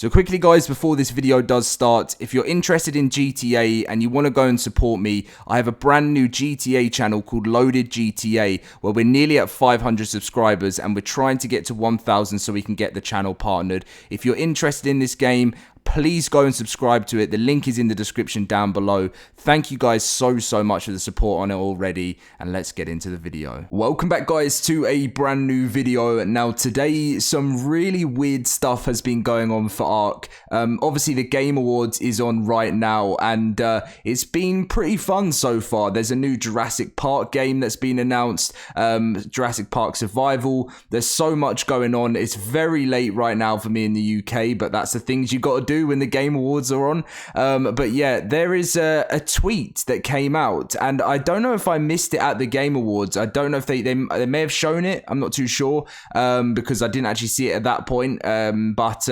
So quickly guys, before this video does start, if you're interested in GTA and you want to go and support me, I have a brand new GTA channel called Loaded GTA where we're nearly at 500 subscribers and we're trying to get to 1,000 so we can get the channel partnered. If you're interested in this game, please go and subscribe to it. The link is in the description down below. Thank you guys so much for the support on it already, and let's get into the video. Welcome back guys to a brand new video. Now today some really weird stuff has been going on for ARK. Obviously the Game Awards is on right now and it's been pretty fun so far. There's a new Jurassic Park game that's been announced, Jurassic Park Survival. There's so much going on. It's very late right now for me in the UK, but that's the things you got to do when the Game Awards are on. But yeah, there is a tweet that came out, and I don't know if I missed it at the Game Awards. I don't know if they may have shown it. I'm not too sure because I didn't actually see it at that point. But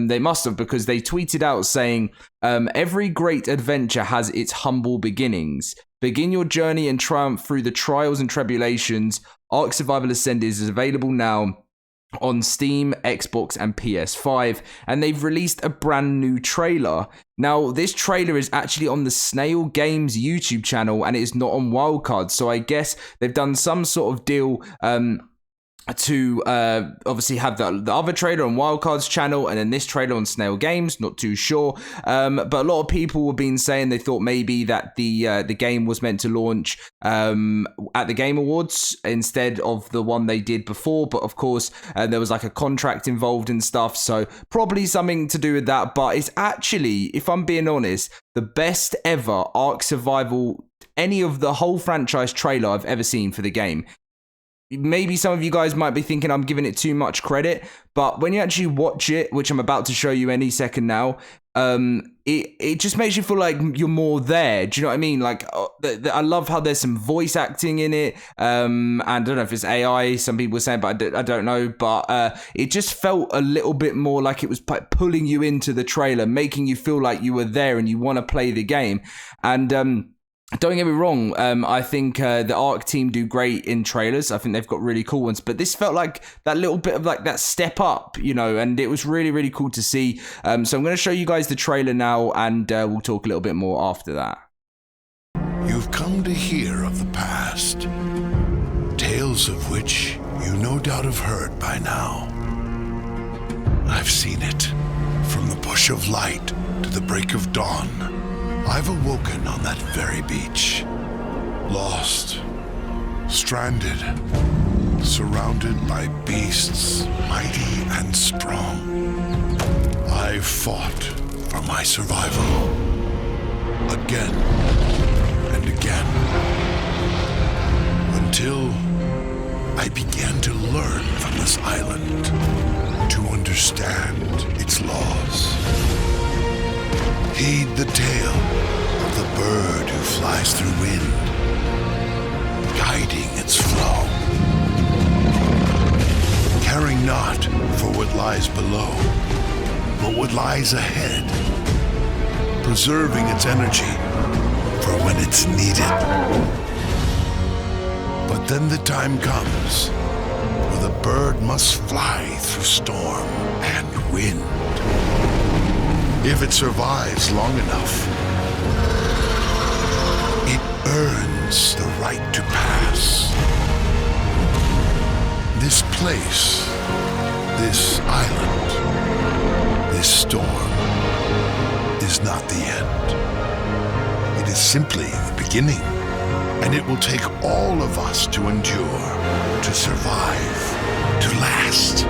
they must have, because they tweeted out saying, every great adventure has its humble beginnings. Begin your journey and triumph through the trials and tribulations. ARK Survival Ascended is available now on Steam, Xbox and PS5, and they've released a brand new trailer. Now this trailer is actually on the Snail Games YouTube channel and it is not on Wildcard, so I guess they've done some sort of deal to obviously have the other trailer on Wildcard's channel and then this trailer on Snail Games. Not too sure, but a lot of people have been saying they thought maybe that the game was meant to launch at the Game Awards instead of the one they did before, but of course there was like a contract involved and stuff, so probably something to do with that. But it's actually, if I'm being honest, the best ever ARK Survival, any of the whole franchise trailer I've ever seen for the game. Maybe some of you guys might be thinking I'm giving it too much credit, but when you actually watch it, which I'm about to show you any second now, it just makes you feel like you're more there. Do you know what I mean? Like, I love how there's some voice acting in it. And I don't know if it's AI, some people are saying, but I don't know. But it just felt a little bit more like it was pulling you into the trailer, making you feel like you were there and you want to play the game. And don't get me wrong, I think the ARK team do great in trailers. I think they've got really cool ones, but this felt like that little bit of like that step up, you know, and it was really cool to see. So I'm going to show you guys the trailer now, and we'll talk a little bit more after that. You've come to hear of the past, tales of which you no doubt have heard by now. I've seen it, from the bush of light to the break of dawn. I've awoken on that very beach, lost, stranded, surrounded by beasts mighty and strong. I've fought for my survival, again and again, until I began to learn from this island, to understand its laws. Heed the tale of the bird who flies through wind, guiding its flow, caring not for what lies below, but what lies ahead, preserving its energy for when it's needed. But then the time comes where the bird must fly through storm and wind. If it survives long enough, it earns the right to pass. This place, this island, this storm is not the end. It is simply the beginning, and it will take all of us to endure, to survive, to last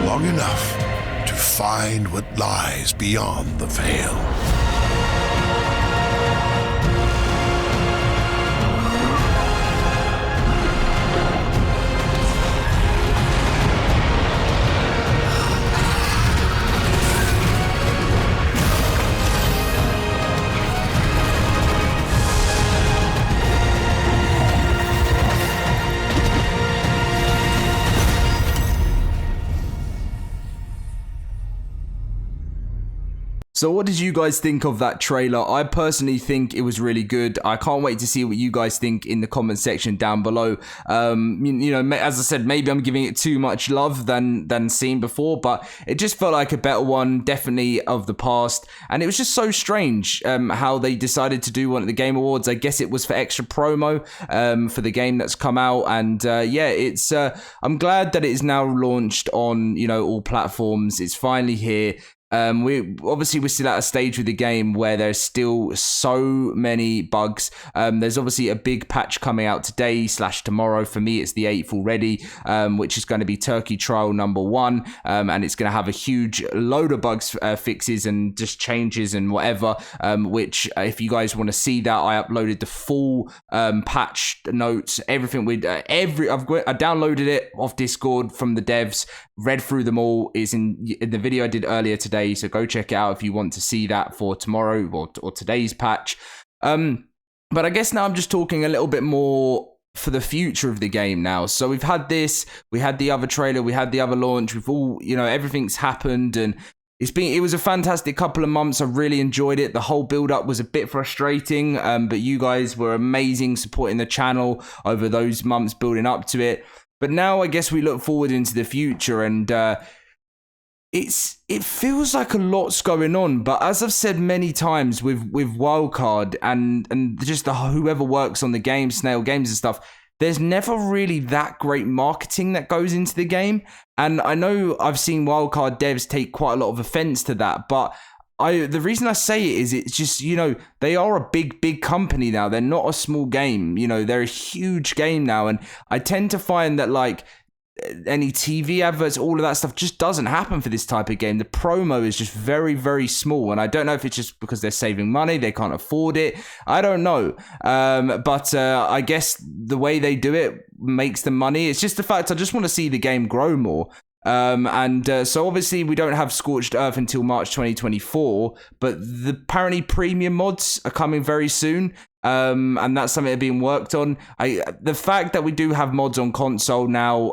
long enough to find what lies beyond the veil. So what did you guys think of that trailer? I personally think it was really good. I can't wait to see what you guys think in the comment section down below. As I said, maybe I'm giving it too much love than seen before, but it just felt like a better one, definitely of the past. And it was just so strange how they decided to do one at the Game Awards. I guess it was for extra promo for the game that's come out. And it's I'm glad that it is now launched on all platforms. It's finally here. We're still at a stage with the game where there's still so many bugs. There's obviously a big patch coming out today / tomorrow. For me, it's the 8th already, which is going to be Turkey Trial number 1, and it's going to have a huge load of bugs, fixes, and just changes and whatever. Which, if you guys want to see that, I uploaded the full patch notes, everything. I downloaded it off Discord from the devs, read through them all. Is in the video I did earlier today. So go check it out if you want to see that for tomorrow or today's patch. But I guess now I'm just talking a little bit more for the future of the game now. So we've had this, we had the other trailer, we had the other launch, we've all, everything's happened, and it was a fantastic couple of months. I really enjoyed it. The whole build up was a bit frustrating, but you guys were amazing supporting the channel over those months building up to it. But now I guess we look forward into the future, and it feels like a lot's going on, but as I've said many times with Wildcard and just whoever works on the game, Snail Games and stuff, there's never really that great marketing that goes into the game. And I know I've seen Wildcard devs take quite a lot of offense to that, but the reason I say it is it's just, they are a big company now. They're not a small game, they're a huge game now. And I tend to find that any TV adverts, all of that stuff just doesn't happen for this type of game. The promo is just very, very small, and I don't know if it's just because they're saving money, they can't afford it. I don't know, but I guess the way they do it makes them money. It's just the fact I just want to see the game grow more. So obviously we don't have Scorched Earth until March 2024, but apparently premium mods are coming very soon. And that's something that's being worked on. The fact that we do have mods on console now,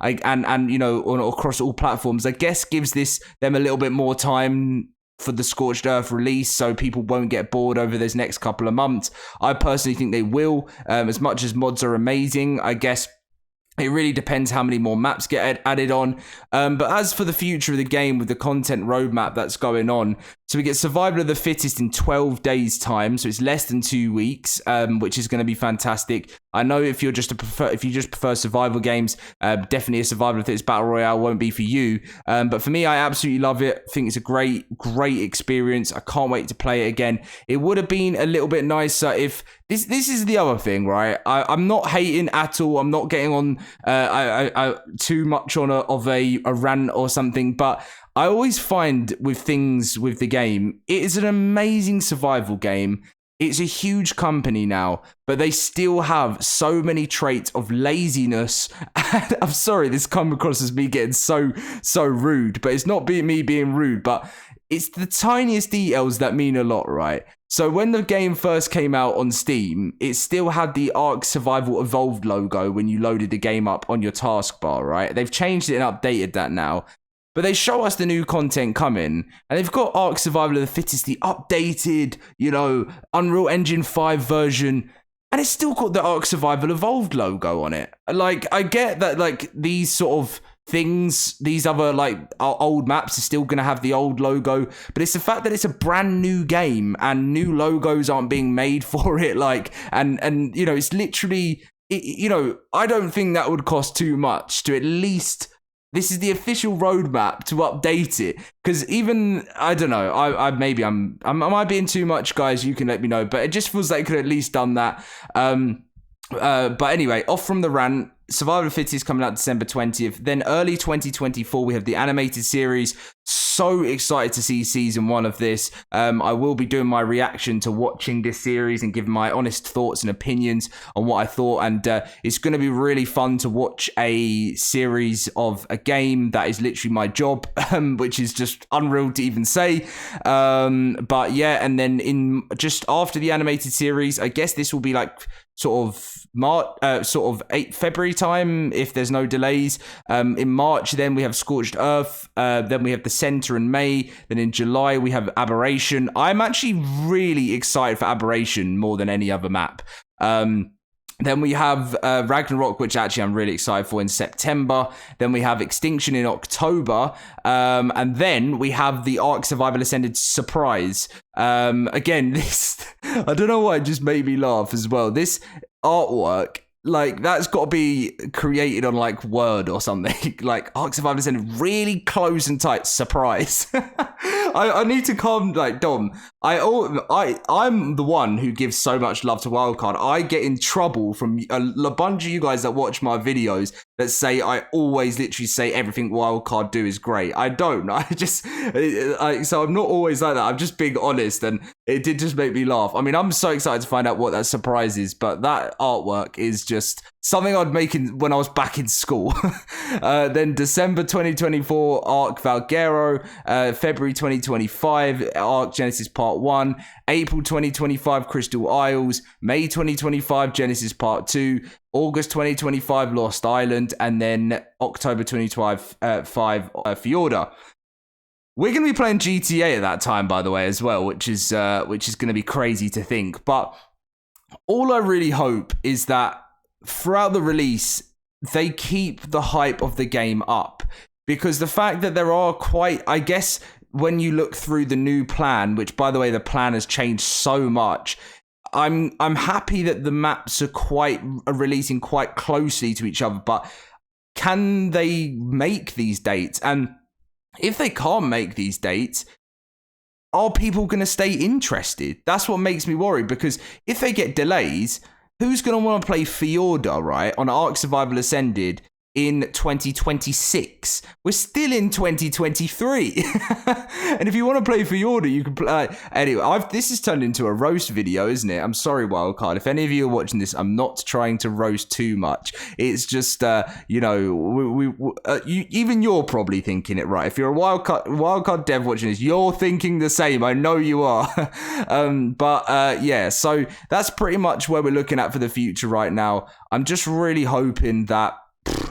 across all platforms, I guess gives them a little bit more time for the Scorched Earth release, so people won't get bored over this next couple of months. I personally think they will. As much as mods are amazing, I guess it really depends how many more maps get added on. But as for the future of the game with the content roadmap that's going on, so we get Survival of the Fittest in 12 days time, so it's less than 2 weeks, which is going to be fantastic. I know if you just prefer survival games, definitely a Survival of the Fittest Battle Royale won't be for you. But for me, I absolutely love it. I think it's a great experience. I can't wait to play it again. It would have been a little bit nicer if this is the other thing, right? I'm not hating at all. I'm not getting on too much on a rant or something, but I always find with things with the game, it is an amazing survival game. It's a huge company now, but they still have so many traits of laziness. And I'm sorry, this come across as me getting so rude, but it's not me being rude, but it's the tiniest details that mean a lot, right? So when the game first came out on Steam, it still had the ARK Survival Evolved logo when you loaded the game up on your taskbar, right? They've changed it and updated that now. But they show us the new content coming, and they've got ARK Survival of the Fittest, the updated, Unreal Engine 5 version, and it's still got the ARK Survival Evolved logo on it. I get that, these sort of things, these other, old maps are still going to have the old logo, but it's the fact that it's a brand new game, and new logos aren't being made for it, it's literally, I don't think that would cost too much to at least... This is the official roadmap to update it, because even I don't know. Am I being too much, guys? You can let me know. But it just feels like it could have at least done that. But anyway, off from the rant. Survival of the Fittest coming out December 20th. Then early 2024, we have the animated series. So excited to see season 1 of this. I will be doing my reaction to watching this series and giving my honest thoughts and opinions on what I thought. And it's going to be really fun to watch a series of a game that is literally my job, which is just unreal to even say. But yeah, and then in just after the animated series, I guess this will be sort of February time if there's no delays. In March, then we have Scorched Earth. Then we have the Center in May. Then in July, we have Aberration. I'm actually really excited for Aberration more than any other map. Then we have Ragnarok, which actually I'm really excited for, in September. Then we have Extinction in October. And then we have the ARK Survival Ascended surprise. Again, this, I don't know why, it just made me laugh as well. This artwork, like, that's got to be created on, like, Word or something. Like, ARK Survival Ascended, really close and tight, surprise. I need to calm, like, Dom. I'm the one who gives so much love to Wildcard. I get in trouble from a bunch of you guys that watch my videos that say I always literally say everything Wildcard do is great. I don't. So I'm not always like that. I'm just being honest, and it did just make me laugh. I mean, I'm so excited to find out what that surprise is, but that artwork is just something I'd make when I was back in school. Then December 2024, ARK Valguero. February 2025, ARK Genesis Part 1. April 2025, Crystal Isles. May 2025, Genesis Part 2. August 2025, Lost Island. And then October 2025, Fjorda. We're going to be playing GTA at that time, by the way, as well, which is going to be crazy to think. But all I really hope is that throughout the release, they keep the hype of the game up. Because the fact that there are quite, I guess, when you look through the new plan, which, by the way, the plan has changed so much, I'm happy that the maps are releasing quite closely to each other. But can they make these dates? And if they can't make these dates, are people going to stay interested? That's what makes me worried, because if they get delays, who's going to want to play Fjorda, right, on ARK Survival Ascended in 2026? We're still in 2023. And if you want to play Fjorda, you can play. Anyway, this has turned into a roast video, isn't it? I'm sorry, Wildcard. If any of you are watching this, I'm not trying to roast too much. It's just, even you're probably thinking it, right? If you're a Wildcard dev watching this, you're thinking the same. I know you are. Yeah, so that's pretty much where we're looking at for the future right now. I'm just really hoping that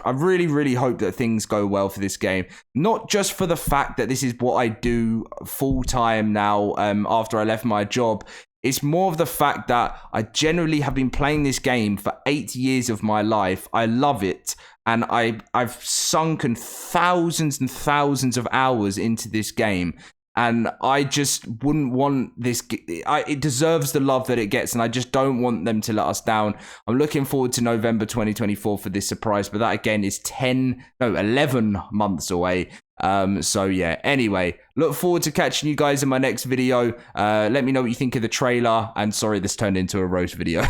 I really, really hope that things go well for this game. Not just for the fact that this is what I do full time now after I left my job. It's more of the fact that I generally have been playing this game for 8 years of my life. I love it. And I've sunken thousands and thousands of hours into this game. And I just wouldn't want this. It deserves the love that it gets, and I just don't want them to let us down. I'm looking forward to November 2024 for this surprise, but that again is 11 months away. So yeah, anyway, look forward to catching you guys in my next video. Let me know what you think of the trailer. And sorry, this turned into a roast video.